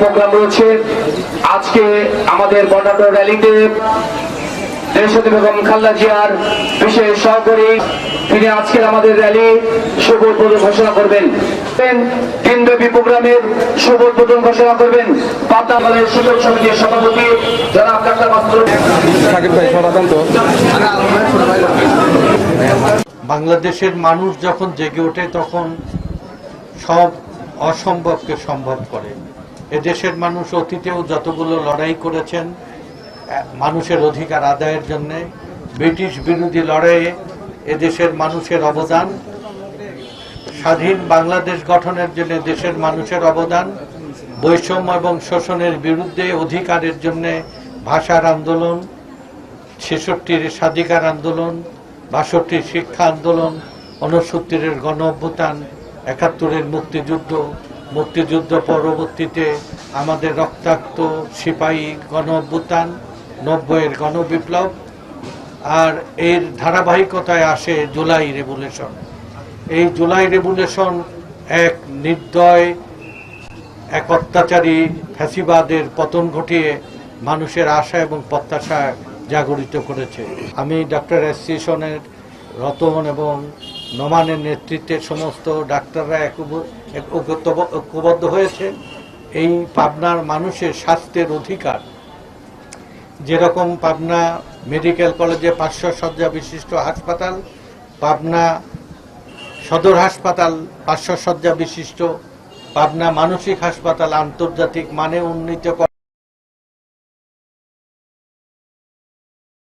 Programme রয়েছে আজকে আমাদের বর্ণাঢ্য র্যালিতে দেশনেত্রী বেগম খালেদা জিয়ার বিশেষ সহকারী তিনি আজকের আমাদের র্যালি শুভ উদ্বোধন ঘোষণা করবেন। দিনব্যাপী প্রোগ্রামের শুভ উদ্বোধন ঘোষণা করবেন পাবনা বাজার সুযোগ সমিতির সভাপতি জনাব ডাক্তার মাসুদ। বাংলাদেশের মানুষ যখন জেগে ওঠে তখন সব অসম্ভবকে সম্ভব করে। এদেশের মানুষ অতীতেও যতগুলো লড়াই করেছেন মানুষের অধিকার আদায়ের জন্য, ব্রিটিশ বিরোধী লড়াইয়ে এদেশের মানুষের অবদান, স্বাধীন বাংলাদেশ গঠনের জন্য দেশের মানুষের অবদান, বৈষম্য এবং শোষণের বিরুদ্ধে অধিকারের জন্য ভাষার আন্দোলন, ৬৬-র স্বাধিকার আন্দোলন, ৬২-র শিক্ষা আন্দোলন, ৬৯-র গণ অভ্যুত্থান, ৭১-র মুক্তিযুদ্ধ পরবর্তীতে আমাদের রক্তাক্ত সিপাহী গণ অভ্যুত্থান, ৯০-এর গণবিপ্লব, আর এর ধারাবাহিকতায় আসে জুলাই রেভলিউশন। এই জুলাই রেভলিউশন এক নির্দয়, এক অত্যাচারী ফ্যাসিবাদের পতন ঘটিয়ে মানুষের আশা এবং প্রত্যাশা জাগরিত করেছে। আমি ডক্টর এস.সি. সোনের, রতন এবং নোমানের নেতৃত্বে সমস্ত ডাক্তাররা ঐক্যবদ্ধ হয়েছে এই পাবনার মানুষের স্বাস্থ্যের অধিকার। যেরকম পাবনা মেডিকেল কলেজে ৫০০ শয্যা বিশিষ্ট হাসপাতাল, পাবনা সদর হাসপাতাল ৫০০ শয্যা বিশিষ্ট, পাবনা মানসিক হাসপাতাল আন্তর্জাতিক মানে উন্নীত